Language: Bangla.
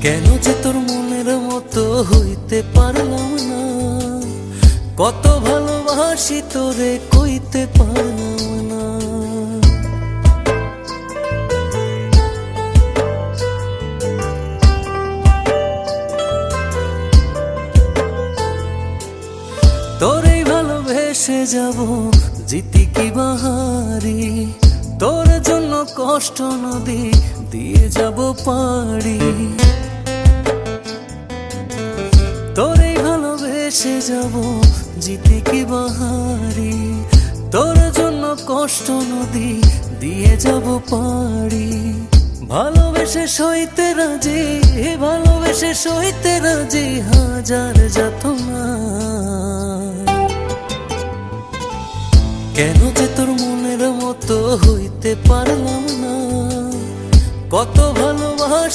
কেন যে তোর মনের মতো হইতে পারলাম না, কত ভালোবাসি তোরে কইতে পারলাম না। তোরেই ভালোবেসে যাব জিতি কি বাহারি, তোর জন্য কষ্ট নদী দিয়ে যাব পাড়ি। তোরেই ভালোবেসে যাব জিতি কি বাহারি, তোর জন্য কষ্ট নদী দিয়ে যাব পাড়ি। ভালোবেসে সইতে রাজি, ভালোবেসে সইতে রাজি হাজার যাতনা। কেন যে তোর মনের মতো হইতে পারলাম না, কত ভালোবাসি